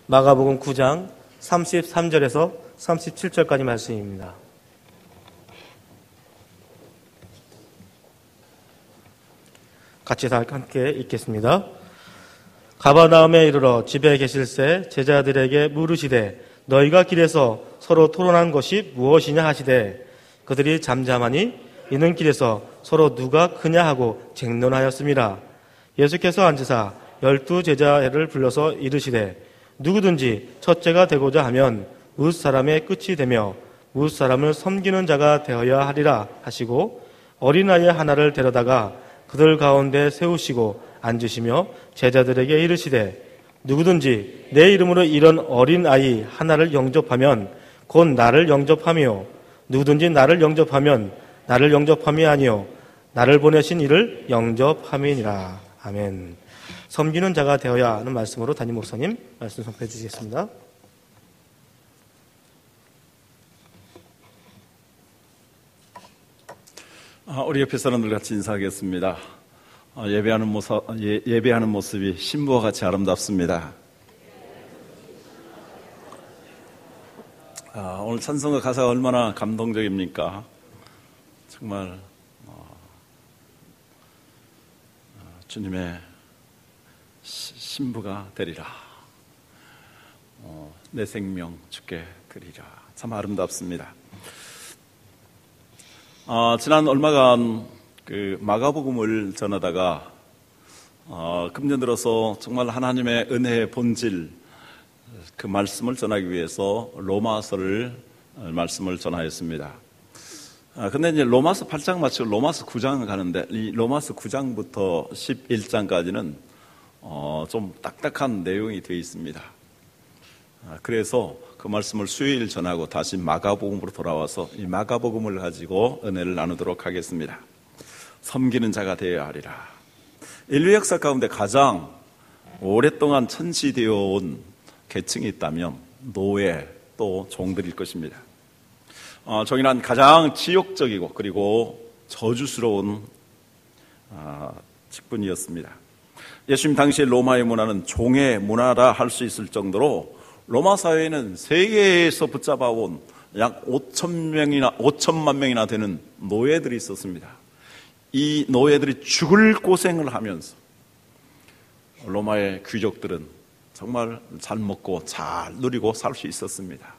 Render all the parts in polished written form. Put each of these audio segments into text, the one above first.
마가복음 9장 33절에서 37절까지 말씀입니다. 같이 다 함께 읽겠습니다. 가버나움에 이르러 집에 계실새 제자들에게 물으시되 너희가 길에서 서로 토론한 것이 무엇이냐 하시되 그들이 잠잠하니 이는 길에서 서로 누가 크냐 하고 쟁론하였습니다. 예수께서 앉으사 12 제자를 불러서 이르시되 누구든지 첫째가 되고자 하면 뭇 사람의 끝이 되며 뭇 사람을 섬기는 자가 되어야 하리라 하시고 어린아이 하나를 데려다가 그들 가운데 세우시고 앉으시며 제자들에게 이르시되 누구든지 내 이름으로 이런 어린아이 하나를 영접하면 곧 나를 영접하며 누구든지 나를 영접하면 나를 영접함이 아니요 나를 보내신 이를 영접함이니라. 아멘. 섬기는 자가 되어야 하는 말씀으로 담임 목사님 말씀 선포해 주시겠습니다. 우리 옆에 사람들 같이 인사하겠습니다. 예배하는 모습이 신부와 같이 아름답습니다. 오늘 찬송가 가사가 얼마나 감동적입니까? 정말 주님의 신부가 되리라. 내 생명 주께 드리라. 참 아름답습니다. 지난 얼마간 그 마가복음을 전하다가 금년 들어서 정말 하나님의 은혜의 본질 그 말씀을 전하기 위해서 로마서를 말씀을 전하였습니다. 근데 이제 로마서 8장 마치고 로마서 9장 가는데 이 로마서 9장부터 11장까지는 좀 딱딱한 내용이 되어 있습니다. 그래서 그 말씀을 수요일 전하고 다시 마가복음으로 돌아와서 이 마가복음을 가지고 은혜를 나누도록 하겠습니다. 섬기는 자가 되어야 하리라. 인류 역사 가운데 가장 오랫동안 천시되어 온 계층이 있다면 노예 또 종들일 것입니다. 종이란 가장 지역적이고 그리고 저주스러운 직분이었습니다. 예수님 당시의 로마의 문화는 종의 문화라 할 수 있을 정도로 로마 사회에는 세계에서 붙잡아온 약 5천만 명이나 되는 노예들이 있었습니다. 이 노예들이 죽을 고생을 하면서 로마의 귀족들은 정말 잘 먹고 잘 누리고 살 수 있었습니다.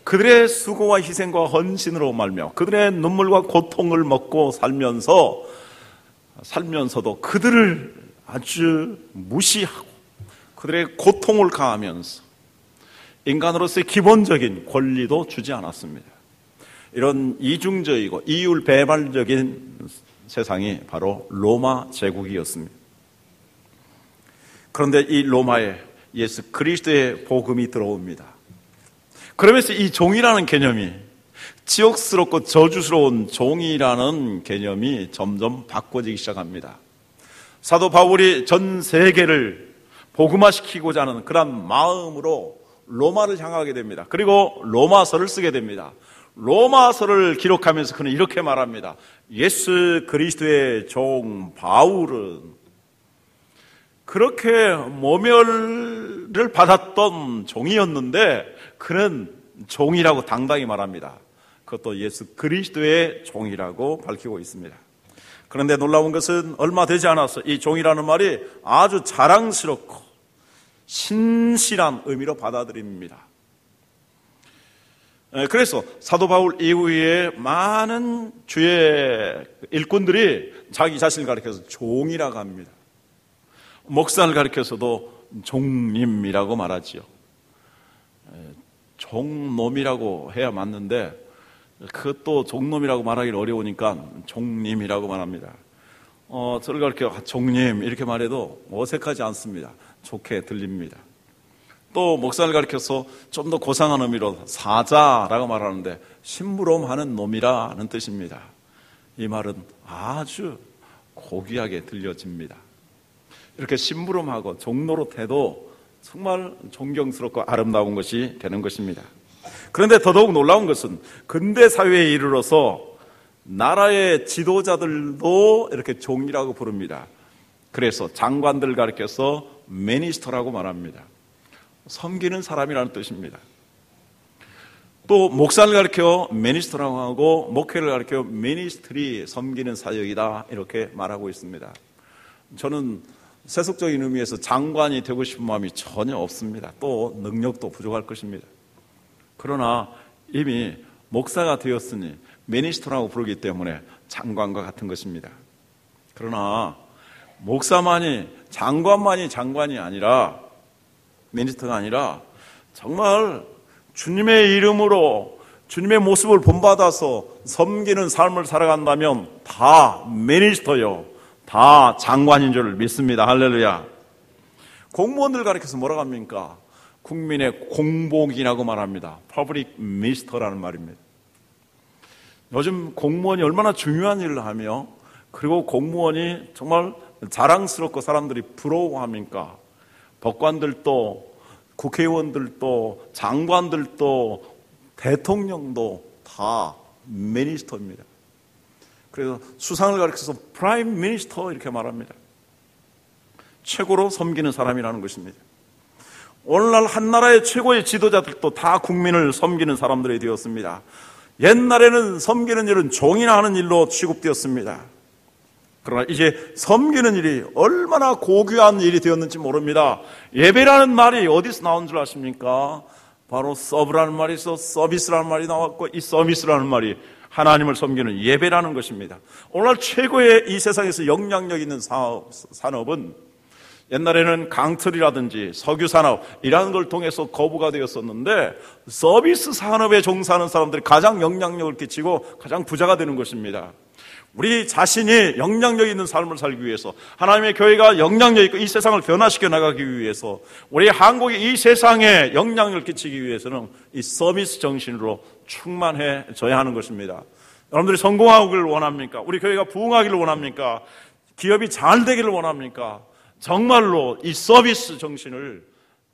그들의 수고와 희생과 헌신으로 말며 그들의 눈물과 고통을 먹고 살면서도 그들을 아주 무시하고 그들의 고통을 가하면서 인간으로서의 기본적인 권리도 주지 않았습니다. 이런 이중적이고 이율배반적인 세상이 바로 로마 제국이었습니다. 그런데 이 로마에 예수 그리스도의 복음이 들어옵니다. 그러면서 이 종이라는 개념이 지옥스럽고 저주스러운 종이라는 개념이 점점 바꿔지기 시작합니다. 사도 바울이 전 세계를 복음화시키고자 하는 그런 마음으로 로마를 향하게 됩니다. 그리고 로마서를 쓰게 됩니다. 로마서를 기록하면서 그는 이렇게 말합니다. 예수 그리스도의 종 바울은 그렇게 모멸을 받았던 종이었는데 그는 종이라고 당당히 말합니다. 그것도 예수 그리스도의 종이라고 밝히고 있습니다. 그런데 놀라운 것은 얼마 되지 않아서 이 종이라는 말이 아주 자랑스럽고 신실한 의미로 받아들입니다. 그래서 사도 바울 이후에 많은 주의 일꾼들이 자기 자신을 가리켜서 종이라고 합니다. 목사를 가리켜서도 종님이라고 말하지요. 종놈이라고 해야 맞는데 그것도 종놈이라고 말하기 어려우니까 종님이라고 말합니다. 저를 가리켜 종님 이렇게 말해도 어색하지 않습니다. 좋게 들립니다. 또 목사를 가리켜서 좀 더 고상한 의미로 사자라고 말하는데 심부름하는 놈이라는 뜻입니다. 이 말은 아주 고귀하게 들려집니다. 이렇게 심부름하고 종노릇해도 정말 존경스럽고 아름다운 것이 되는 것입니다. 그런데 더더욱 놀라운 것은 근대 사회에 이르러서 나라의 지도자들도 이렇게 종이라고 부릅니다. 그래서 장관들 가리켜서 미니스터라고 말합니다. 섬기는 사람이라는 뜻입니다. 또 목사를 가리켜 미니스터라고 하고 목회를 가리켜 미니스트리, 섬기는 사역이다 이렇게 말하고 있습니다. 저는 세속적인 의미에서 장관이 되고 싶은 마음이 전혀 없습니다. 또 능력도 부족할 것입니다. 그러나 이미 목사가 되었으니 미니스터라고 부르기 때문에 장관과 같은 것입니다. 그러나 목사만이 장관이 아니라 미니스터가 아니라 정말 주님의 이름으로 주님의 모습을 본받아서 섬기는 삶을 살아간다면 다 미니스터요, 다 장관인 줄 믿습니다. 할렐루야. 공무원들 가리켜서 뭐라고 합니까? 국민의 공복이라고 말합니다. 퍼블릭 미니스터라는 말입니다. 요즘 공무원이 얼마나 중요한 일을 하며 그리고 공무원이 정말 자랑스럽고 사람들이 부러워합니까? 법관들도 국회의원들도 장관들도 대통령도 다 미니스터입니다. 그래서 수상을 가리켜서 프라임 미니스터 이렇게 말합니다. 최고로 섬기는 사람이라는 것입니다. 오늘날 한 나라의 최고의 지도자들도 다 국민을 섬기는 사람들이 되었습니다. 옛날에는 섬기는 일은 종이나 하는 일로 취급되었습니다. 그러나 이제 섬기는 일이 얼마나 고귀한 일이 되었는지 모릅니다. 예배라는 말이 어디서 나온 줄 아십니까? 바로 서브라는 말이 있어 서비스라는 말이 나왔고, 이 서비스라는 말이 하나님을 섬기는 예배라는 것입니다. 오늘날 최고의 이 세상에서 영향력 있는 산업은 옛날에는 강철이라든지 석유산업 이라는 걸 통해서 거부가 되었었는데 서비스 산업에 종사하는 사람들이 가장 영향력을 끼치고 가장 부자가 되는 것입니다. 우리 자신이 영향력 있는 삶을 살기 위해서, 하나님의 교회가 영향력 있고 이 세상을 변화시켜 나가기 위해서, 우리 한국이 이 세상에 영향력을 끼치기 위해서는 이 서비스 정신으로 충만해져야 하는 것입니다. 여러분들이 성공하기를 원합니까? 우리 교회가 부흥하기를 원합니까? 기업이 잘 되기를 원합니까? 정말로 이 서비스 정신을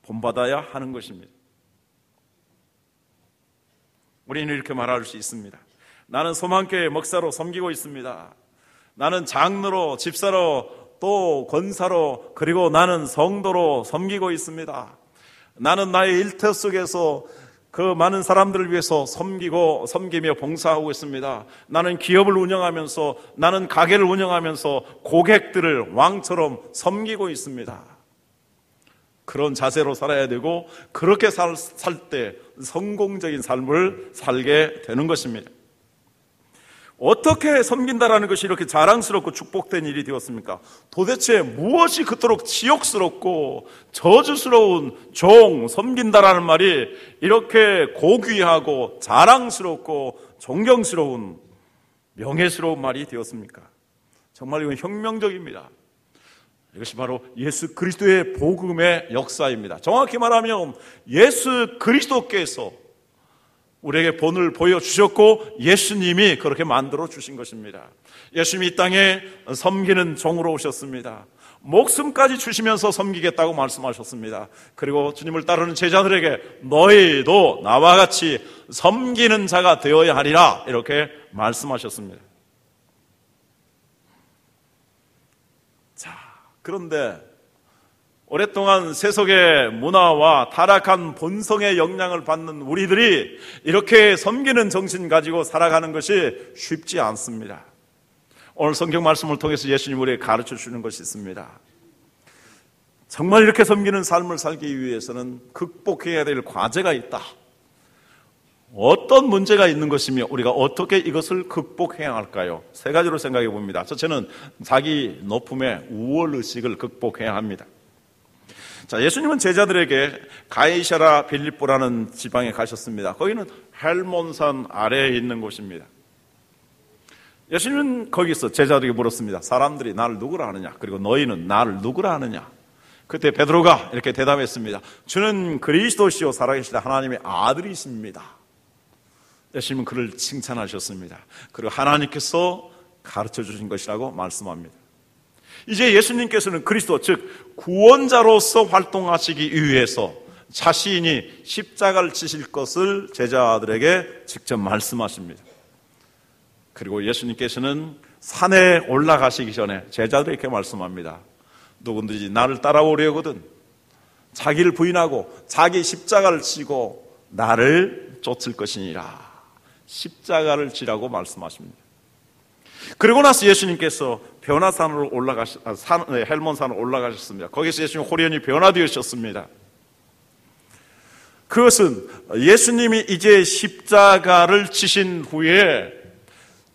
본받아야 하는 것입니다. 우리는 이렇게 말할 수 있습니다. 나는 소망교회 목사로 섬기고 있습니다. 나는 장로로, 집사로, 또 권사로, 그리고 나는 성도로 섬기고 있습니다. 나는 나의 일터 속에서 그 많은 사람들을 위해서 섬기며 봉사하고 있습니다. 나는 기업을 운영하면서, 나는 가게를 운영하면서 고객들을 왕처럼 섬기고 있습니다. 그런 자세로 살아야 되고, 그렇게 살 때 성공적인 삶을 살게 되는 것입니다. 어떻게 섬긴다라는 것이 이렇게 자랑스럽고 축복된 일이 되었습니까? 도대체 무엇이 그토록 치욕스럽고 저주스러운 섬긴다라는 말이 이렇게 고귀하고 자랑스럽고 존경스러운 명예스러운 말이 되었습니까? 정말 이건 혁명적입니다. 이것이 바로 예수 그리스도의 복음의 역사입니다. 정확히 말하면 예수 그리스도께서 우리에게 본을 보여주셨고 예수님이 그렇게 만들어 주신 것입니다. 예수님이 이 땅에 섬기는 종으로 오셨습니다. 목숨까지 주시면서 섬기겠다고 말씀하셨습니다. 그리고 주님을 따르는 제자들에게 너희도 나와 같이 섬기는 자가 되어야 하리라 이렇게 말씀하셨습니다. 자, 그런데 오랫동안 세속의 문화와 타락한 본성의 영향을 받는 우리들이 이렇게 섬기는 정신 가지고 살아가는 것이 쉽지 않습니다. 오늘 성경 말씀을 통해서 예수님 우리에게 가르쳐 주는 것이 있습니다. 정말 이렇게 섬기는 삶을 살기 위해서는 극복해야 될 과제가 있다. 어떤 문제가 있는 것이며 우리가 어떻게 이것을 극복해야 할까요? 세 가지로 생각해 봅니다. 첫째는 자기 높음의 우월의식을 극복해야 합니다. 자, 예수님은 제자들에게 가이사랴 빌립보라는 지방에 가셨습니다. 거기는 헬몬산 아래에 있는 곳입니다. 예수님은 거기서 제자들에게 물었습니다. 사람들이 나를 누구라 하느냐? 그리고 너희는 나를 누구라 하느냐? 그때 베드로가 이렇게 대답했습니다. 주는 그리스도시요 살아계시다 하나님의 아들이십니다. 예수님은 그를 칭찬하셨습니다. 그리고 하나님께서 가르쳐 주신 것이라고 말씀합니다. 이제 예수님께서는 그리스도, 즉 구원자로서 활동하시기 위해서 자신이 십자가를 지실 것을 제자들에게 직접 말씀하십니다. 그리고 예수님께서는 산에 올라가시기 전에 제자들에게 말씀합니다. 누구든지 나를 따라오려거든 자기를 부인하고 자기 십자가를 지고 나를 쫓을 것이니라. 십자가를 지라고 말씀하십니다. 그리고 나서 예수님께서 변화산으로 헬몬산으로 올라가셨습니다. 거기서 예수님 호련히 변화되셨습니다. 그것은 예수님이 이제 십자가를 지신 후에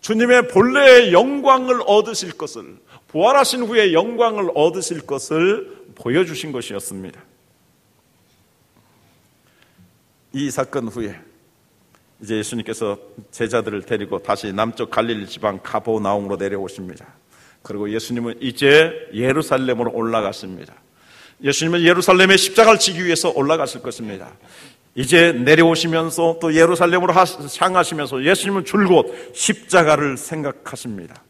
주님의 본래의 영광을 얻으실 것을, 부활하신 후에 영광을 얻으실 것을 보여주신 것이었습니다. 이 사건 후에 이제 예수님께서 제자들을 데리고 다시 남쪽 갈릴리 지방 가버나움으로 내려오십니다. 그리고 예수님은 이제 예루살렘으로 올라갔습니다. 예수님은 예루살렘에 십자가를 지기 위해서 올라갔을 것입니다. 이제 내려오시면서 또 예루살렘으로 향하시면서 예수님은 줄곧 십자가를 생각하십니다.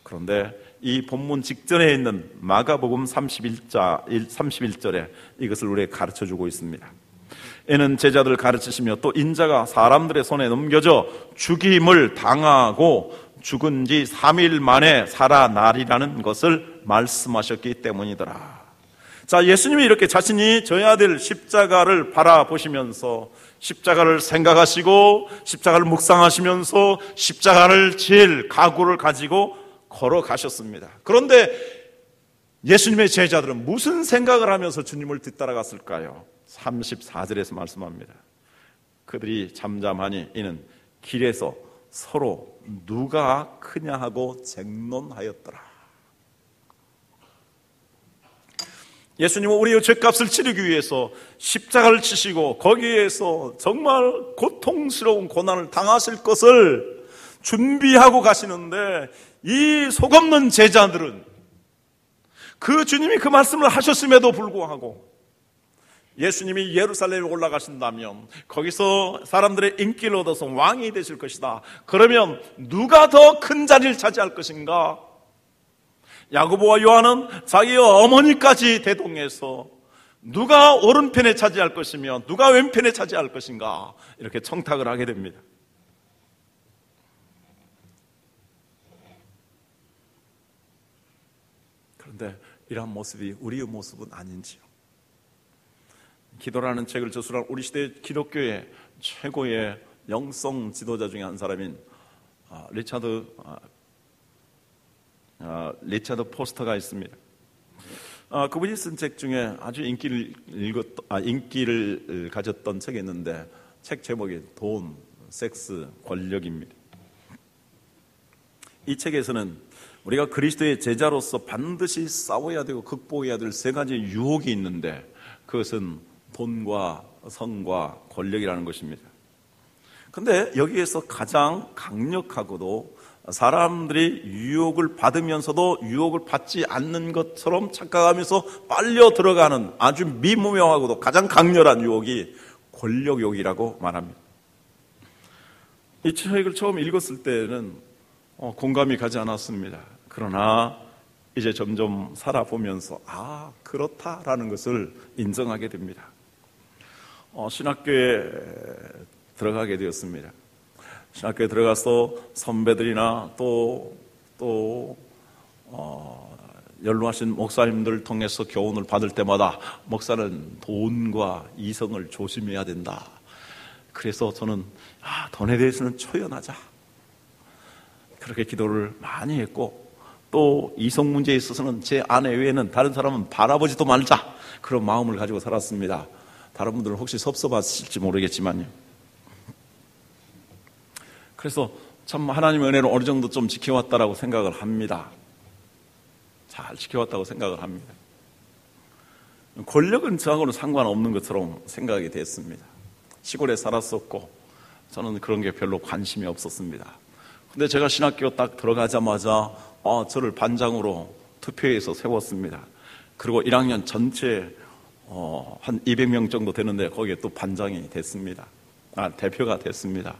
그런데 이 본문 직전에 있는 마가복음 31절에 이것을 우리에게 가르쳐주고 있습니다. 이는 제자들을 가르치시며 또 인자가 사람들의 손에 넘겨져 죽임을 당하고 죽은 지 3일 만에 살아나리라는 것을 말씀하셨기 때문이더라. 자, 예수님이 이렇게 자신이 져야 될 십자가를 바라보시면서 십자가를 생각하시고 십자가를 묵상하시면서 십자가를 질 각오를 가지고 걸어가셨습니다. 그런데 예수님의 제자들은 무슨 생각을 하면서 주님을 뒤따라갔을까요? 34절에서 말씀합니다. 그들이 잠잠하니 이는 길에서 서로 누가 크냐 하고 쟁론하였더라. 예수님은 우리의 죄값을 치르기 위해서 십자가를 치시고 거기에서 정말 고통스러운 고난을 당하실 것을 준비하고 가시는데, 이 속없는 제자들은 그 주님이 그 말씀을 하셨음에도 불구하고 예수님이 예루살렘에 올라가신다면 거기서 사람들의 인기를 얻어서 왕이 되실 것이다. 그러면 누가 더 큰 자리를 차지할 것인가? 야고보와 요한은 자기의 어머니까지 대동해서 누가 오른편에 차지할 것이며 누가 왼편에 차지할 것인가, 이렇게 청탁을 하게 됩니다. 그런데 이러한 모습이 우리의 모습은 아닌지요? 기도라는 책을 저술한 우리 시대 기독교의 최고의 영성 지도자 중에 한 사람인 리차드 포스터가 있습니다. 그분이 쓴 책 중에 아주 인기를 가졌던 책이 있는데, 책 제목이 돈, 섹스, 권력입니다. 이 책에서는 우리가 그리스도의 제자로서 반드시 싸워야 되고 극복해야 될 세 가지 유혹이 있는데, 그것은 돈과 성과 권력이라는 것입니다. 그런데 여기에서 가장 강력하고도 사람들이 유혹을 받으면서도 유혹을 받지 않는 것처럼 착각하면서 빨려 들어가는 아주 미무명하고도 가장 강렬한 유혹이 권력 유혹이라고 말합니다. 이 책을 처음 읽었을 때는 공감이 가지 않았습니다. 그러나 이제 점점 살아보면서 그렇다라는 것을 인정하게 됩니다. 신학교에 들어가게 되었습니다. 신학교에 들어가서 선배들이나 또 연로하신 목사님들을 통해서 교훈을 받을 때마다 목사는 돈과 이성을 조심해야 된다. 그래서 저는 돈에 대해서는 초연하자, 그렇게 기도를 많이 했고, 또 이성 문제에 있어서는 제 아내 외에는 다른 사람은 바라보지도 말자, 그런 마음을 가지고 살았습니다. 다른 분들은 혹시 섭섭하실지 모르겠지만요. 그래서 참 하나님의 은혜로 어느 정도 좀 지켜왔다라고 생각을 합니다. 잘 지켜왔다고 생각을 합니다. 권력은 저하고는 상관없는 것처럼 생각이 됐습니다. 시골에 살았었고 저는 그런 게 별로 관심이 없었습니다. 근데 제가 신학교 딱 들어가자마자 저를 반장으로 투표해서 세웠습니다. 그리고 1학년 전체 한 200명 정도 되는데 거기에 또 반장이 됐습니다. 대표가 됐습니다.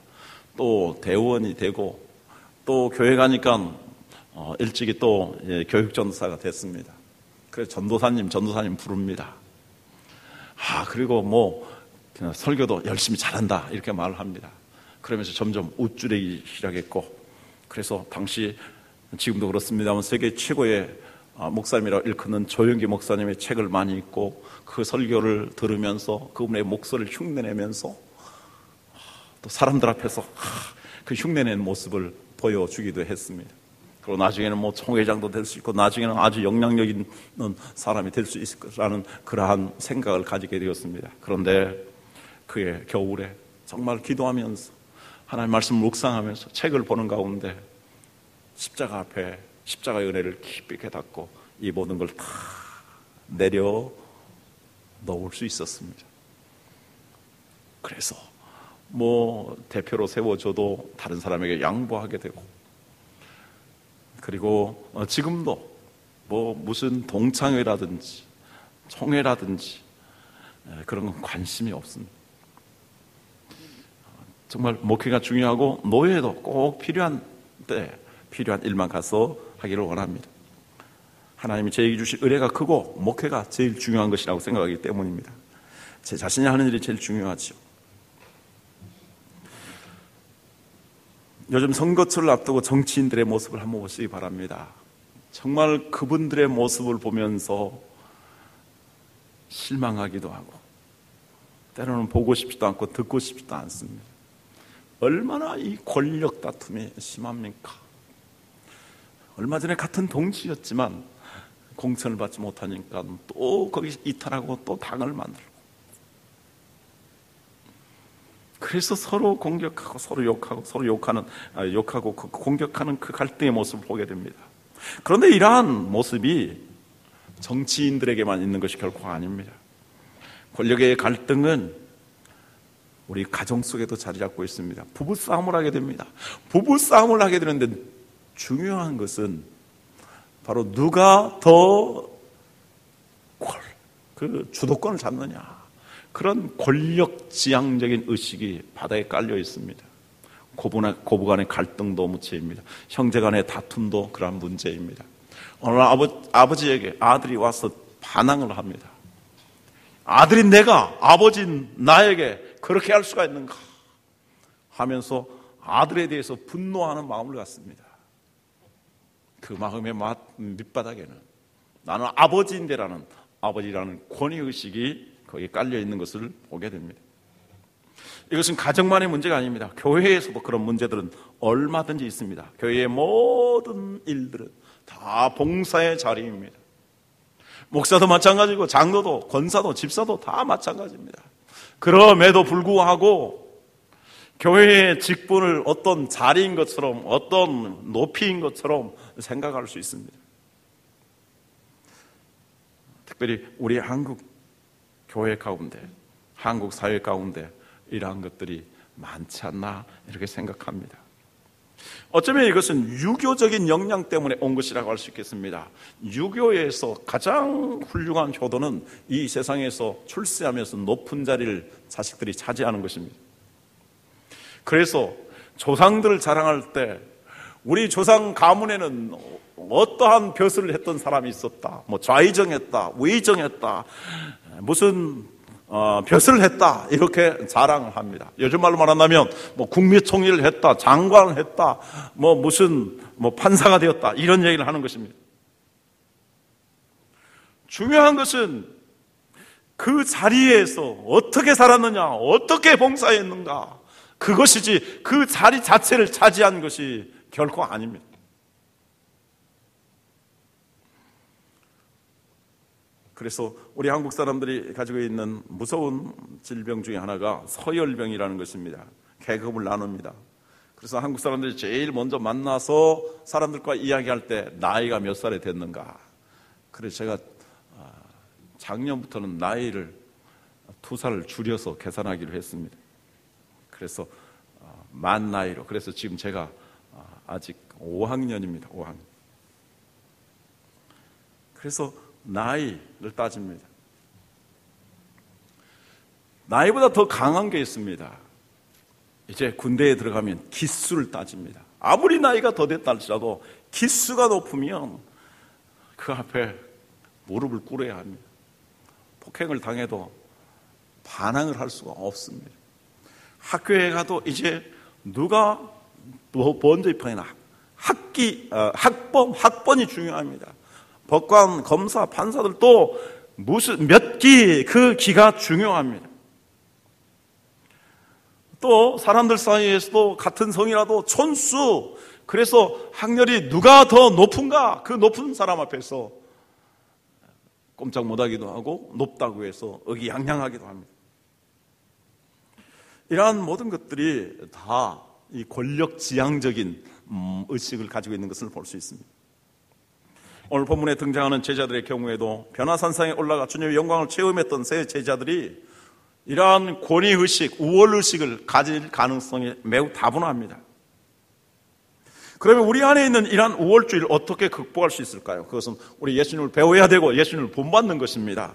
또 대의원이 되고, 또 교회 가니까 일찍이 또 교육전도사가 됐습니다. 그래서 전도사님 부릅니다. 그리고 그냥 설교도 열심히 잘한다, 이렇게 말을 합니다. 그러면서 점점 우쭐대기 시작했고, 그래서 당시, 지금도 그렇습니다만 세계 최고의 목사님이라 일컫는 조영기 목사님의 책을 많이 읽고 그 설교를 들으면서 그분의 목소리를 흉내내면서 또 사람들 앞에서 그 흉내낸 모습을 보여주기도 했습니다. 그리고 나중에는 뭐 총회장도 될 수 있고 나중에는 아주 영향력 있는 사람이 될 수 있을 거라는 그러한 생각을 가지게 되었습니다. 그런데 그의 겨울에 정말 기도하면서 하나님 말씀 묵상하면서 책을 보는 가운데 십자가 앞에 십자가의 은혜를 깊이 깨닫고 이 모든 걸 다 내려 놓을 수 있었습니다. 그래서 뭐 대표로 세워줘도 다른 사람에게 양보하게 되고, 그리고 지금도 뭐 무슨 동창회라든지 총회라든지 그런 건 관심이 없습니다. 정말 목회가 중요하고 노예도 꼭 필요한 때 필요한 일만 가서 하기를 원합니다. 하나님이 저에게 주신 은혜가 크고 목회가 제일 중요한 것이라고 생각하기 때문입니다. 제 자신이 하는 일이 제일 중요하죠. 요즘 선거철을 앞두고 정치인들의 모습을 한번 보시기 바랍니다. 정말 그분들의 모습을 보면서 실망하기도 하고 때로는 보고 싶지도 않고 듣고 싶지도 않습니다. 얼마나 이 권력 다툼이 심합니까? 얼마 전에 같은 동지였지만 공천을 받지 못하니까 또 거기 이탈하고 또 당을 만들고, 그래서 서로 공격하고 서로 욕하고 서로 욕하고 공격하는 그 갈등의 모습을 보게 됩니다. 그런데 이러한 모습이 정치인들에게만 있는 것이 결코 아닙니다. 권력의 갈등은 우리 가정 속에도 자리 잡고 있습니다. 부부싸움을 하게 됩니다. 부부싸움을 하게 되는데 중요한 것은 바로 누가 더 그 주도권을 잡느냐, 그런 권력지향적인 의식이 바닥에 깔려 있습니다. 고부간의 갈등도 문제입니다. 형제간의 다툼도 그러한 문제입니다. 오늘 아버지에게 아들이 와서 반항을 합니다. 아들인 내가, 아버지인 나에게 그렇게 할 수가 있는가 하면서 아들에 대해서 분노하는 마음을 갖습니다. 그 마음의 밑바닥에는 나는 아버지인데라는 아버지라는 권위의식이 거기에 깔려 있는 것을 보게 됩니다. 이것은 가정만의 문제가 아닙니다. 교회에서도 그런 문제들은 얼마든지 있습니다. 교회의 모든 일들은 다 봉사의 자리입니다. 목사도 마찬가지고 장로도 권사도 집사도 다 마찬가지입니다. 그럼에도 불구하고 교회의 직분을 어떤 자리인 것처럼, 어떤 높이인 것처럼 생각할 수 있습니다. 특별히 우리 한국 교회 가운데, 한국 사회 가운데 이러한 것들이 많지 않나 이렇게 생각합니다. 어쩌면 이것은 유교적인 역량 때문에 온 것이라고 할 수 있겠습니다. 유교에서 가장 훌륭한 효도는 이 세상에서 출세하면서 높은 자리를 자식들이 차지하는 것입니다. 그래서 조상들을 자랑할 때 우리 조상 가문에는 어떠한 벼슬을 했던 사람이 있었다, 뭐 좌의정했다, 우의정했다, 무슨 벼슬을 했다, 이렇게 자랑을 합니다. 요즘 말로 말한다면 뭐 국무총리를 했다, 장관을 했다, 뭐 무슨 판사가 되었다, 이런 얘기를 하는 것입니다. 중요한 것은 그 자리에서 어떻게 살았느냐, 어떻게 봉사했는가, 그것이지 그 자리 자체를 차지한 것이 결코 아닙니다. 그래서 우리 한국 사람들이 가지고 있는 무서운 질병 중에 하나가 서열병이라는 것입니다. 계급을 나눕니다. 그래서 한국 사람들이 제일 먼저 만나서 사람들과 이야기할 때 나이가 몇 살이 됐는가. 그래서 제가 작년부터는 나이를 2살을 줄여서 계산하기로 했습니다. 그래서 만 나이로. 그래서 지금 제가 아직 5학년입니다. 5학년. 그래서 나이를 따집니다. 나이보다 더 강한 게 있습니다. 이제 군대에 들어가면 기수를 따집니다. 아무리 나이가 더 됐다 할지라도 기수가 높으면 그 앞에 무릎을 꿇어야 합니다. 폭행을 당해도 반항을 할 수가 없습니다. 학교에 가도 이제 누가 먼저 입학이나 학번이 중요합니다. 법관, 검사, 판사들도 무슨 몇 기, 그 기가 중요합니다. 또 사람들 사이에서도 같은 성이라도 촌수, 그래서 학렬이 누가 더 높은가, 그 높은 사람 앞에서 꼼짝 못하기도 하고 높다고 해서 의기양양하기도 합니다. 이러한 모든 것들이 다 이 권력지향적인 의식을 가지고 있는 것을 볼 수 있습니다. 오늘 본문에 등장하는 제자들의 경우에도 변화산상에 올라가 주님의 영광을 체험했던 세 제자들이 이러한 권위의식, 우월의식을 가질 가능성이 매우 다분합니다. 그러면 우리 안에 있는 이러한 우월주의를 어떻게 극복할 수 있을까요? 그것은 우리 예수님을 배워야 되고 예수님을 본받는 것입니다.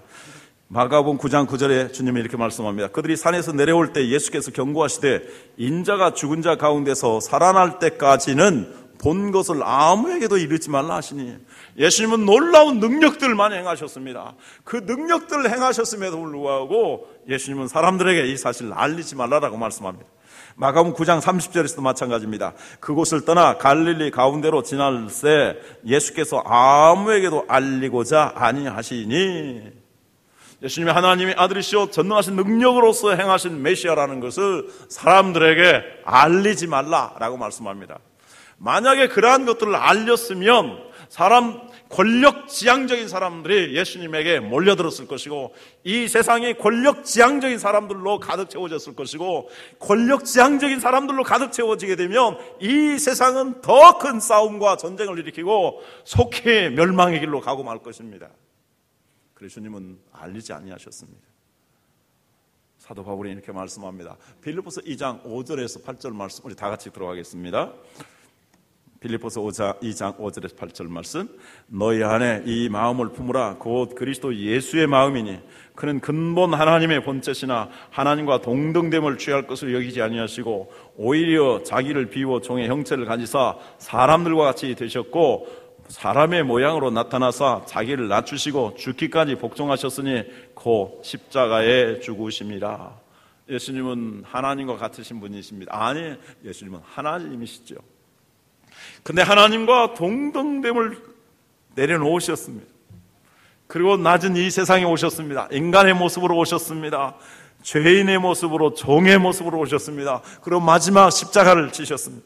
마가복음 9장 9절에 주님이 이렇게 말씀합니다. 그들이 산에서 내려올 때 예수께서 경고하시되 인자가 죽은 자 가운데서 살아날 때까지는 본 것을 아무에게도 이르지 말라 하시니, 예수님은 놀라운 능력들을 많이 행하셨습니다. 그 능력들을 행하셨음에도 불구하고 예수님은 사람들에게 이 사실을 알리지 말라라고 말씀합니다. 마가복음 9장 30절에서도 마찬가지입니다. 그곳을 떠나 갈릴리 가운데로 지날새 예수께서 아무에게도 알리고자 아니하시니, 예수님이 하나님의 아들이시오 전능하신 능력으로서 행하신 메시아라는 것을 사람들에게 알리지 말라라고 말씀합니다. 만약에 그러한 것들을 알렸으면 권력지향적인 사람들이 예수님에게 몰려들었을 것이고, 이 세상이 권력지향적인 사람들로 가득 채워졌을 것이고, 권력지향적인 사람들로 가득 채워지게 되면 이 세상은 더 큰 싸움과 전쟁을 일으키고 속히 멸망의 길로 가고 말 것입니다. 그래서 주님은 알리지 아니하셨습니다. 사도 바울이 이렇게 말씀합니다. 빌립보서 2장 5절에서 8절 말씀 우리 다 같이 들어가겠습니다. 빌립보서 2장 5절에서 8절 말씀. 너희 안에 이 마음을 품으라. 곧 그리스도 예수의 마음이니 그는 근본 하나님의 본체시나 하나님과 동등됨을 취할 것을 여기지 아니하시고 오히려 자기를 비워 종의 형체를 가지사 사람들과 같이 되셨고 사람의 모양으로 나타나사 자기를 낮추시고 죽기까지 복종하셨으니 곧 십자가에 죽으심이라. 예수님은 하나님과 같으신 분이십니다. 아니, 예수님은 하나님이시죠. 근데 하나님과 동등됨을 내려놓으셨습니다. 그리고 낮은 이 세상에 오셨습니다. 인간의 모습으로 오셨습니다. 죄인의 모습으로, 종의 모습으로 오셨습니다. 그리고 마지막 십자가를 지셨습니다.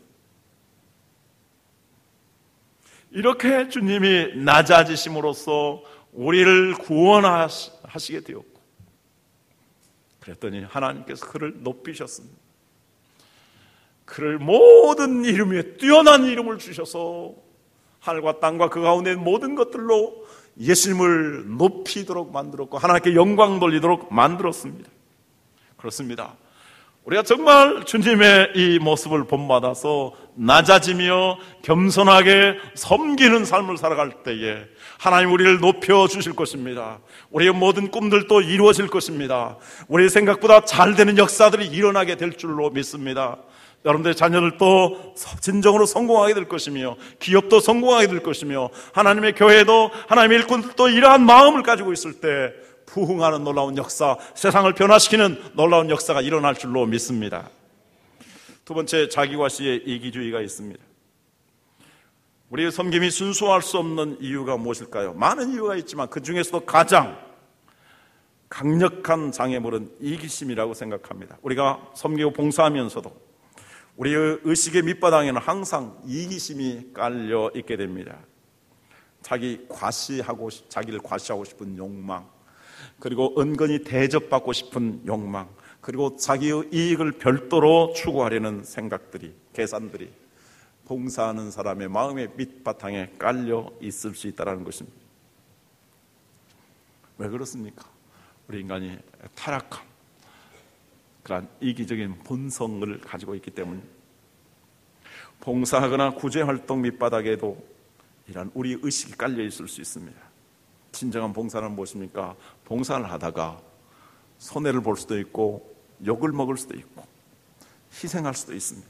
이렇게 주님이 낮아지심으로써 우리를 구원하시게 되었고, 그랬더니 하나님께서 그를 높이셨습니다. 그를 모든 이름에 뛰어난 이름을 주셔서 하늘과 땅과 그 가운데 있는 모든 것들로 예수님을 높이도록 만들었고 하나님께 영광 돌리도록 만들었습니다. 그렇습니다. 우리가 정말 주님의 이 모습을 본받아서 낮아지며 겸손하게 섬기는 삶을 살아갈 때에 하나님 우리를 높여주실 것입니다. 우리의 모든 꿈들도 이루어질 것입니다. 우리의 생각보다 잘 되는 역사들이 일어나게 될 줄로 믿습니다. 여러분들의 자녀들도 진정으로 성공하게 될 것이며 기업도 성공하게 될 것이며 하나님의 교회도 하나님의 일꾼들도 이러한 마음을 가지고 있을 때 부흥하는 놀라운 역사, 세상을 변화시키는 놀라운 역사가 일어날 줄로 믿습니다. 두 번째, 자기과시의 이기주의가 있습니다. 우리의 섬김이 순수할 수 없는 이유가 무엇일까요? 많은 이유가 있지만 그 중에서도 가장 강력한 장애물은 이기심이라고 생각합니다. 우리가 섬기고 봉사하면서도 우리의 의식의 밑바닥에는 항상 이기심이 깔려 있게 됩니다. 자기를 과시하고 싶은 욕망, 그리고 은근히 대접받고 싶은 욕망, 그리고 자기의 이익을 별도로 추구하려는 생각들이, 계산들이 봉사하는 사람의 마음의 밑바탕에 깔려 있을 수 있다는 것입니다. 왜 그렇습니까? 우리 인간이 타락한 그런 이기적인 본성을 가지고 있기 때문입니다. 봉사하거나 구제활동 밑바닥에도 이런 우리 의식이 깔려 있을 수 있습니다. 진정한 봉사는 무엇입니까? 봉사를 하다가 손해를 볼 수도 있고 욕을 먹을 수도 있고 희생할 수도 있습니다.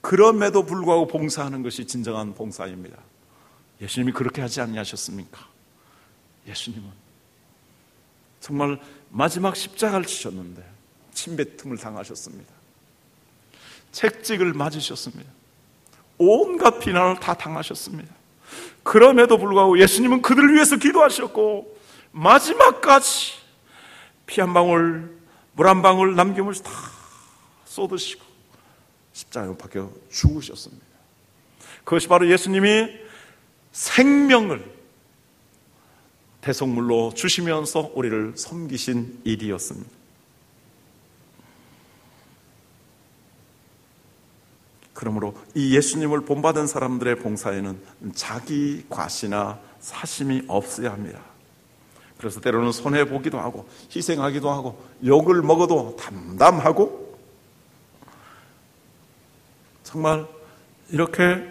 그럼에도 불구하고 봉사하는 것이 진정한 봉사입니다. 예수님이 그렇게 하지 않으셨습니까? 예수님은 정말 마지막 십자가를 지셨는데 침뱉음을 당하셨습니다. 채찍을 맞으셨습니다. 온갖 비난을 다 당하셨습니다. 그럼에도 불구하고 예수님은 그들을 위해서 기도하셨고 마지막까지 피 한 방울, 물 한 방울 남김없이 다 쏟으시고 십자가에 박혀 죽으셨습니다. 그것이 바로 예수님이 생명을 대속물로 주시면서 우리를 섬기신 일이었습니다. 그러므로 이 예수님을 본받은 사람들의 봉사에는 자기 과시나 사심이 없어야 합니다. 그래서 때로는 손해보기도 하고 희생하기도 하고 욕을 먹어도 담담하고 정말 이렇게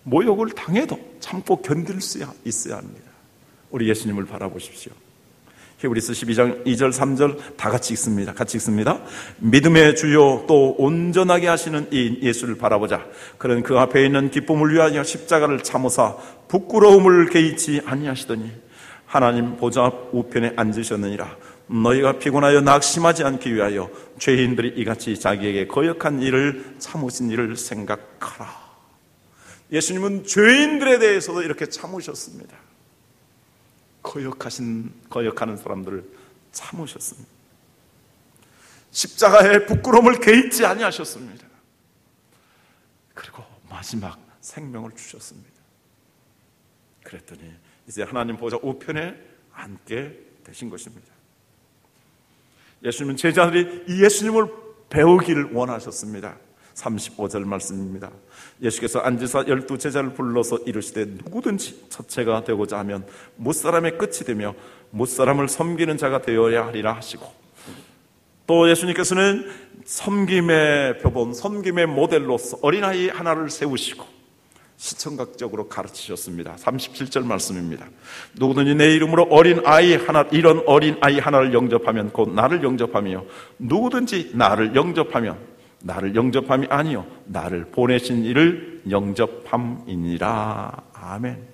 모욕을 당해도 참고 견딜 수 있어야 합니다. 우리 예수님을 바라보십시오. 히브리서 12장 2절 3절 다 같이 읽습니다. 같이 읽습니다. 믿음의 주요 또 온전하게 하시는 이 예수를 바라보자. 그는 그 앞에 있는 기쁨을 위하여 십자가를 참으사 부끄러움을 개의치 아니하시더니 하나님 보좌 우편에 앉으셨느니라. 너희가 피곤하여 낙심하지 않기 위하여 죄인들이 이같이 자기에게 거역한 일을 참으신 일을 생각하라. 예수님은 죄인들에 대해서도 이렇게 참으셨습니다. 거역하는 사람들을 참으셨습니다. 십자가에 부끄러움을 개의치 아니하셨습니다. 그리고 마지막 생명을 주셨습니다. 그랬더니 이제 하나님 보좌 우편에 앉게 되신 것입니다. 예수님은 제자들이 이 예수님을 배우기를 원하셨습니다. 35절 말씀입니다. 예수께서 앉으사 12제자를 불러서 이르시되 누구든지 첫째가 되고자 하면 무사람의 끝이 되며 무사람을 섬기는 자가 되어야 하리라 하시고, 또 예수님께서는 섬김의 표본, 섬김의 모델로서 어린아이 하나를 세우시고 시청각적으로 가르치셨습니다. 37절 말씀입니다. 누구든지 내 이름으로 이런 어린아이 하나를 영접하면 곧 나를 영접하며 누구든지 나를 영접하면 나를 영접함이 아니요 나를 보내신 이를 영접함이니라. 아멘.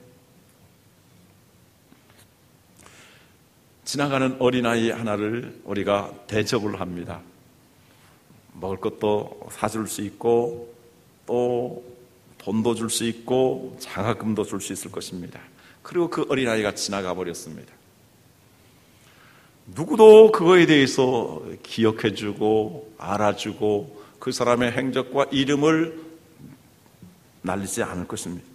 지나가는 어린아이 하나를 우리가 대접을 합니다. 먹을 것도 사줄 수 있고 또 돈도 줄 수 있고 장학금도 줄 수 있을 것입니다. 그리고 그 어린아이가 지나가 버렸습니다. 누구도 그거에 대해서 기억해주고 알아주고 그 사람의 행적과 이름을 날리지 않을 것입니다.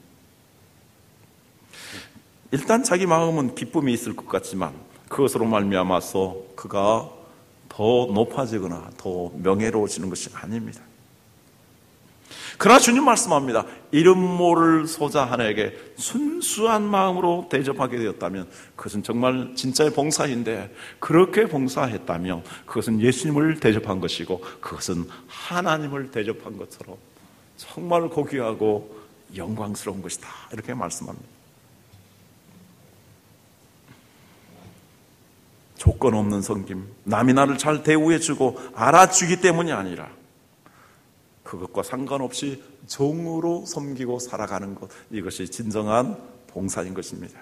일단 자기 마음은 기쁨이 있을 것 같지만 그것으로 말미암아서 그가 더 높아지거나 더 명예로워지는 것이 아닙니다. 그러나 주님 말씀합니다. 이름 모를 소자 하나에게 순수한 마음으로 대접하게 되었다면 그것은 정말 진짜의 봉사인데, 그렇게 봉사했다면 그것은 예수님을 대접한 것이고 그것은 하나님을 대접한 것처럼 정말 고귀하고 영광스러운 것이다, 이렇게 말씀합니다. 조건 없는 섬김, 남이 나를 잘 대우해주고 알아주기 때문이 아니라 그것과 상관없이 정으로 섬기고 살아가는 것, 이것이 진정한 봉사인 것입니다.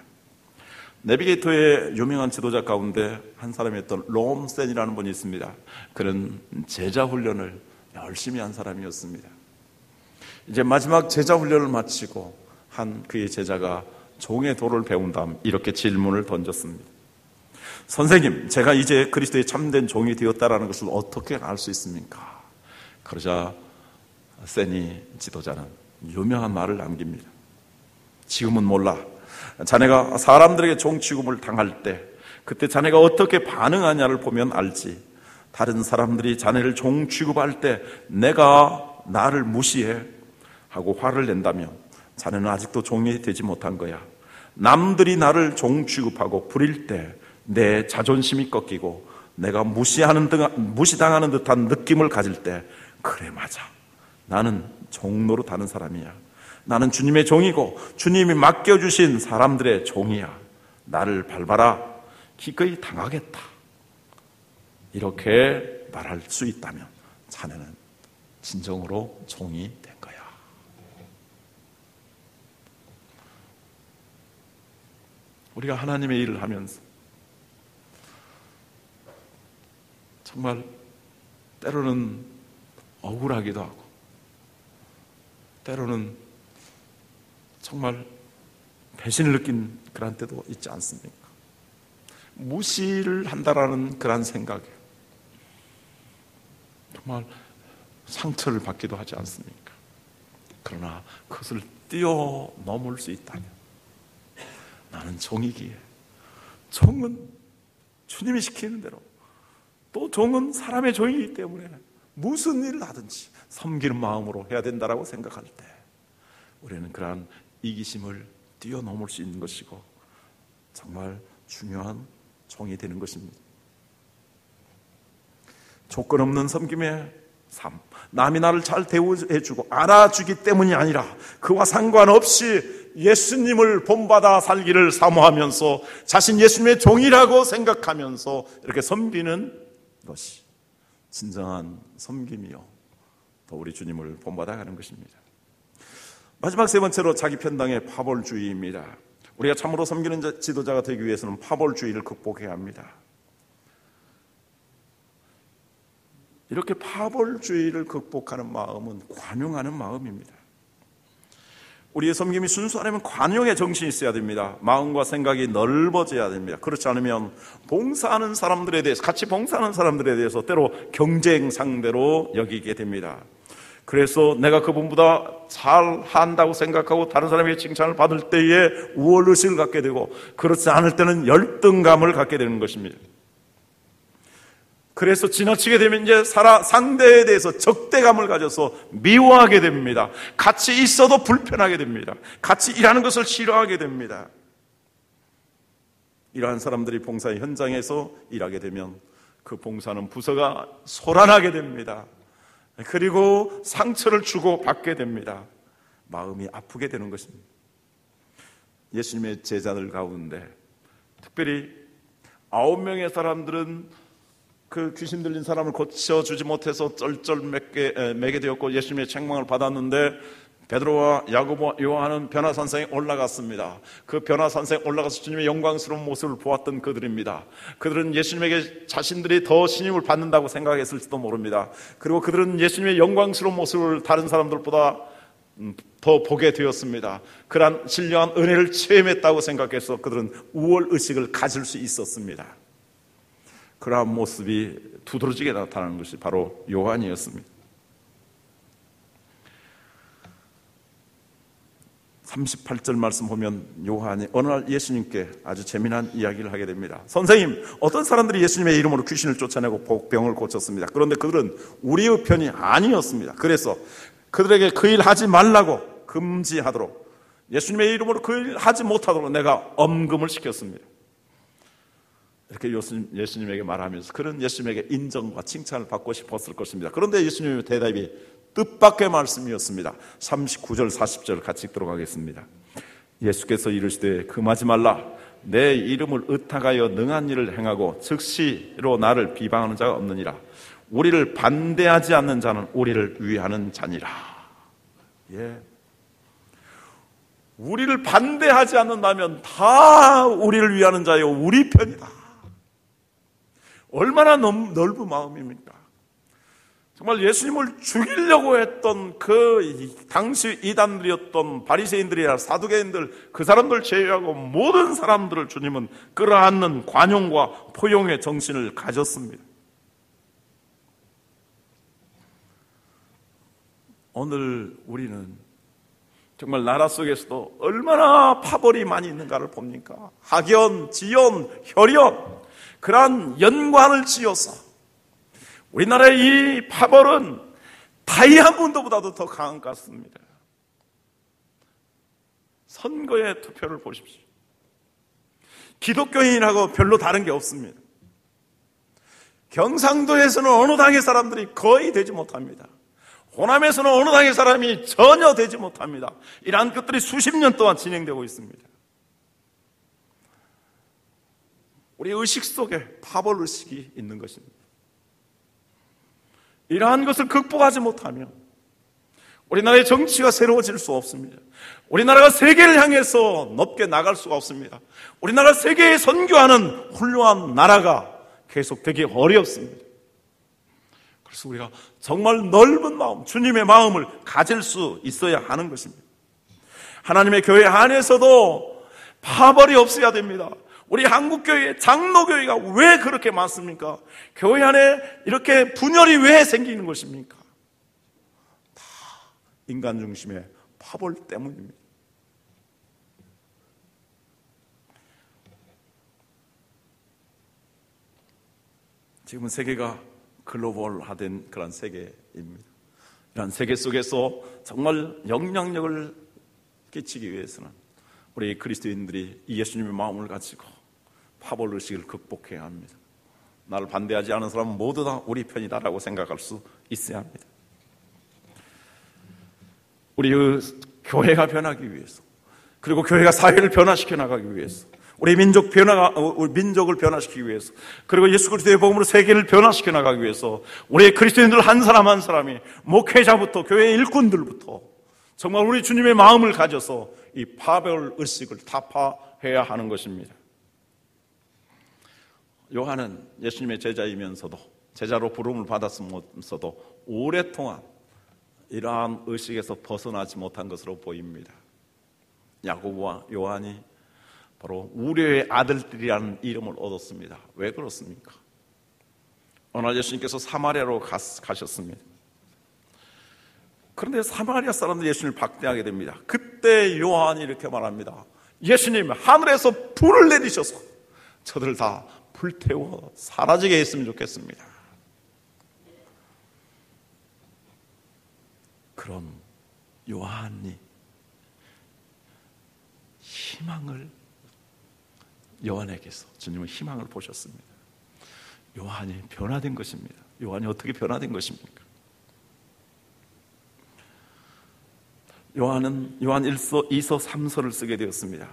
내비게이터의 유명한 지도자 가운데 한 사람이었던 롬센이라는 분이 있습니다. 그는 제자 훈련을 열심히 한 사람이었습니다. 이제 마지막 제자 훈련을 마치고 한 그의 제자가 종의 도를 배운 다음 이렇게 질문을 던졌습니다. 선생님, 제가 이제 그리스도의 참된 종이 되었다는 것을 어떻게 알 수 있습니까? 그러자 세니 지도자는 유명한 말을 남깁니다. 지금은 몰라. 자네가 사람들에게 종 취급을 당할 때 그때 자네가 어떻게 반응하냐를 보면 알지. 다른 사람들이 자네를 종 취급할 때 내가 나를 무시해 하고 화를 낸다면 자네는 아직도 종이 되지 못한 거야. 남들이 나를 종 취급하고 부릴 때 내 자존심이 꺾이고 내가 무시당하는 듯한 느낌을 가질 때, 그래 맞아, 나는 종 노릇하는 사람이야. 나는 주님의 종이고 주님이 맡겨주신 사람들의 종이야. 나를 밟아라, 기꺼이 당하겠다. 이렇게 말할 수 있다면 자네는 진정으로 종이 된 거야. 우리가 하나님의 일을 하면서 정말 때로는 억울하기도 하고 때로는 정말 배신을 느낀 그런 때도 있지 않습니까? 무시를 한다라는 그런 생각에 정말 상처를 받기도 하지 않습니까? 그러나 그것을 뛰어넘을 수 있다면 나는 종이기에, 종은 주님이 시키는 대로, 또 종은 사람의 종이기 때문에 무슨 일을 하든지 섬기는 마음으로 해야 된다라고 생각할 때 우리는 그러한 이기심을 뛰어넘을 수 있는 것이고 정말 중요한 종이 되는 것입니다. 조건 없는 섬김의 삶, 남이 나를 잘 대우해주고 알아주기 때문이 아니라 그와 상관없이 예수님을 본받아 살기를 사모하면서 자신 예수님의 종이라고 생각하면서 이렇게 섬기는 것이 진정한 섬김이요, 또 우리 주님을 본받아 가는 것입니다. 마지막 세 번째로 자기 편당의 파벌주의입니다. 우리가 참으로 섬기는 지도자가 되기 위해서는 파벌주의를 극복해야 합니다. 이렇게 파벌주의를 극복하는 마음은 관용하는 마음입니다. 우리의 섬김이 순수하려면 관용의 정신이 있어야 됩니다. 마음과 생각이 넓어져야 됩니다. 그렇지 않으면 봉사하는 사람들에 대해서, 같이 봉사하는 사람들에 대해서 때로 경쟁 상대로 여기게 됩니다. 그래서 내가 그분보다 잘한다고 생각하고 다른 사람에게 칭찬을 받을 때에 우월의식을 갖게 되고, 그렇지 않을 때는 열등감을 갖게 되는 것입니다. 그래서 지나치게 되면 이제 상대에 대해서 적대감을 가져서 미워하게 됩니다. 같이 있어도 불편하게 됩니다. 같이 일하는 것을 싫어하게 됩니다. 이러한 사람들이 봉사의 현장에서 일하게 되면 그 봉사는 부서가 소란하게 됩니다. 그리고 상처를 주고 받게 됩니다. 마음이 아프게 되는 것입니다. 예수님의 제자들 가운데 특별히 9명의 사람들은 그 귀신 들린 사람을 고쳐주지 못해서 쩔쩔매게 되었고 예수님의 책망을 받았는데, 베드로와 야고보와 요한은 변화산성에 올라갔습니다. 그 변화산성에 올라가서 주님의 영광스러운 모습을 보았던 그들입니다. 그들은 예수님에게 자신들이 더 신임을 받는다고 생각했을지도 모릅니다. 그리고 그들은 예수님의 영광스러운 모습을 다른 사람들보다 더 보게 되었습니다. 그러한 신령한 은혜를 체험했다고 생각해서 그들은 우월의식을 가질 수 있었습니다. 그러한 모습이 두드러지게 나타나는 것이 바로 요한이었습니다. 38절 말씀 보면 요한이 어느 날 예수님께 아주 재미난 이야기를 하게 됩니다. 선생님, 어떤 사람들이 예수님의 이름으로 귀신을 쫓아내고 복병을 고쳤습니다. 그런데 그들은 우리의 편이 아니었습니다. 그래서 그들에게 그 일 하지 말라고 금지하도록, 예수님의 이름으로 그 일 하지 못하도록 내가 엄금을 시켰습니다. 이렇게 예수님에게 말하면서 그런 예수님에게 인정과 칭찬을 받고 싶었을 것입니다. 그런데 예수님의 대답이 뜻밖의 말씀이었습니다. 39절 40절 같이 읽도록 하겠습니다. 예수께서 이르시되 금하지 말라. 내 이름을 의탁하여 능한 일을 행하고 즉시로 나를 비방하는 자가 없느니라. 우리를 반대하지 않는 자는 우리를 위하는 자니라. 예. 우리를 반대하지 않는다면 다 우리를 위하는 자요, 우리 편이다. 얼마나 넓은 마음입니까? 정말 예수님을 죽이려고 했던 그 당시 이단들이었던 바리새인들이나 사두개인들, 그 사람들 제외하고 모든 사람들을 주님은 끌어안는 관용과 포용의 정신을 가졌습니다. 오늘 우리는 정말 나라 속에서도 얼마나 파벌이 많이 있는가를 봅니까? 학연, 지연, 혈연, 그러한 연관을 지어서 우리나라의 이 파벌은 다이아몬드보다도 더 강한 것 같습니다. 선거의 투표를 보십시오. 기독교인하고 별로 다른 게 없습니다. 경상도에서는 어느 당의 사람들이 거의 되지 못합니다. 호남에서는 어느 당의 사람이 전혀 되지 못합니다. 이러한 것들이 수십 년 동안 진행되고 있습니다. 우리 의식 속에 파벌 의식이 있는 것입니다. 이러한 것을 극복하지 못하면 우리나라의 정치가 새로워질 수 없습니다. 우리나라가 세계를 향해서 높게 나갈 수가 없습니다. 우리나라 세계에 선교하는 훌륭한 나라가 계속 되기 어렵습니다. 그래서 우리가 정말 넓은 마음, 주님의 마음을 가질 수 있어야 하는 것입니다. 하나님의 교회 안에서도 파벌이 없어야 됩니다. 우리 한국교회 장로교회가 왜 그렇게 많습니까? 교회 안에 이렇게 분열이 왜 생기는 것입니까? 다 인간 중심의 파벌 때문입니다. 지금은 세계가 글로벌화된 그런 세계입니다. 이런 세계 속에서 정말 영향력을 끼치기 위해서는 우리 그리스도인들이 예수님의 마음을 가지고 파벌 의식을 극복해야 합니다. 나를 반대하지 않은 사람은 모두 다 우리 편이다라고 생각할 수 있어야 합니다. 우리 교회가 변하기 위해서, 그리고 교회가 사회를 변화시켜 나가기 위해서, 우리 민족을 변화시키기 위해서, 그리고 예수 그리스도의 복음으로 세계를 변화시켜 나가기 위해서 우리 그리스도인들 한 사람 한 사람이, 목회자부터 교회 일꾼들부터 정말 우리 주님의 마음을 가져서 이 파벌 의식을 타파해야 하는 것입니다. 요한은 예수님의 제자이면서도, 제자로 부름을 받았으면서도 오랫동안 이러한 의식에서 벗어나지 못한 것으로 보입니다. 야고보와 요한이 바로 우려의 아들들이라는 이름을 얻었습니다. 왜 그렇습니까? 어느 날 예수님께서 사마리아로 가셨습니다. 그런데 사마리아 사람들이 예수님을 박대하게 됩니다. 그때 요한이 이렇게 말합니다. 예수님, 하늘에서 불을 내리셔서 저들 다 불태워 사라지게 했으면 좋겠습니다. 그런 요한이 희망을, 요한에게서 주님은 희망을 보셨습니다. 요한이 변화된 것입니다. 요한이 어떻게 변화된 것입니까? 요한은 요한 1서, 2서, 3서를 쓰게 되었습니다.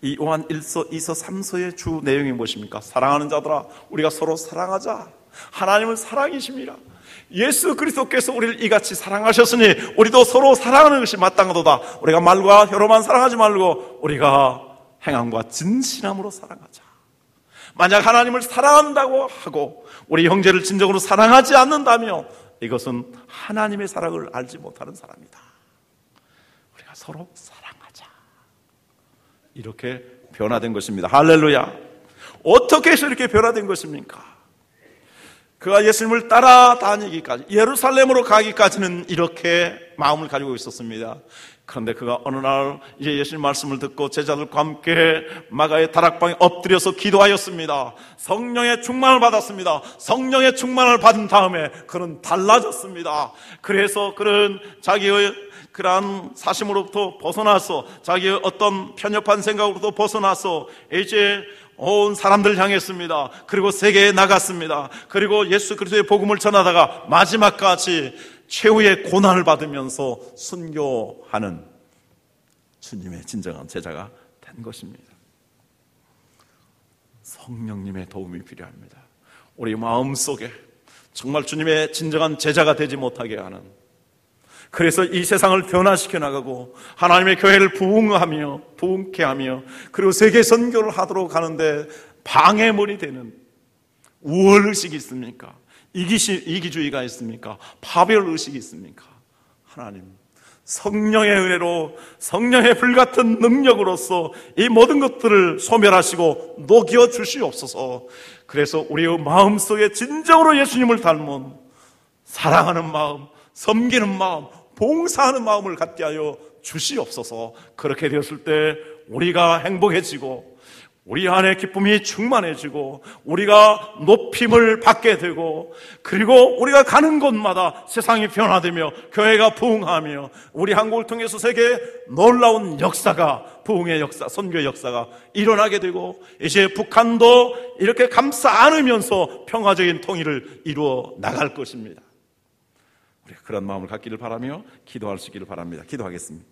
이 요한 1서, 2서, 3서의 주 내용이 무엇입니까? 사랑하는 자들아, 우리가 서로 사랑하자. 하나님은 사랑이십니다. 예수 그리스도께서 우리를 이같이 사랑하셨으니 우리도 서로 사랑하는 것이 마땅하도다. 우리가 말과 혀로만 사랑하지 말고 우리가 행함과 진실함으로 사랑하자. 만약 하나님을 사랑한다고 하고 우리 형제를 진정으로 사랑하지 않는다면 이것은 하나님의 사랑을 알지 못하는 사람이다. 우리가 서로 사랑하자. 이렇게 변화된 것입니다. 할렐루야. 어떻게 해서 이렇게 변화된 것입니까? 그가 예수님을 따라다니기까지, 예루살렘으로 가기까지는 이렇게 마음을 가지고 있었습니다. 그런데 그가 어느 날 이제 예수님 말씀을 듣고 제자들과 함께 마가의 다락방에 엎드려서 기도하였습니다. 성령의 충만을 받았습니다. 성령의 충만을 받은 다음에 그는 달라졌습니다. 그래서 그는 자기의 그러한 사심으로부터 벗어나서, 자기의 어떤 편협한 생각으로부터 벗어나서 이제 온 사람들 향했습니다. 그리고 세계에 나갔습니다. 그리고 예수 그리스도의 복음을 전하다가 마지막까지 최후의 고난을 받으면서 순교하는 주님의 진정한 제자가 된 것입니다. 성령님의 도움이 필요합니다. 우리 마음속에 정말 주님의 진정한 제자가 되지 못하게 하는, 그래서 이 세상을 변화시켜 나가고 하나님의 교회를 부흥케 하며 그리고 세계 선교를 하도록 하는데 방해물이 되는 우월의식이 있습니까? 이기주의가 있습니까? 파별의식이 있습니까? 하나님, 성령의 은혜로, 성령의 불같은 능력으로서 이 모든 것들을 소멸하시고 녹여 주시옵소서. 그래서 우리의 마음속에 진정으로 예수님을 닮은 사랑하는 마음, 섬기는 마음, 봉사하는 마음을 갖게 하여 주시옵소서. 그렇게 되었을 때 우리가 행복해지고 우리 안에 기쁨이 충만해지고 우리가 높임을 받게 되고, 그리고 우리가 가는 곳마다 세상이 변화되며 교회가 부흥하며 우리 한국을 통해서 세계에 놀라운 역사가, 부흥의 역사, 선교의 역사가 일어나게 되고, 이제 북한도 이렇게 감싸 안으면서 평화적인 통일을 이루어 나갈 것입니다. 우리가 그런 마음을 갖기를 바라며 기도할 수 있기를 바랍니다. 기도하겠습니다.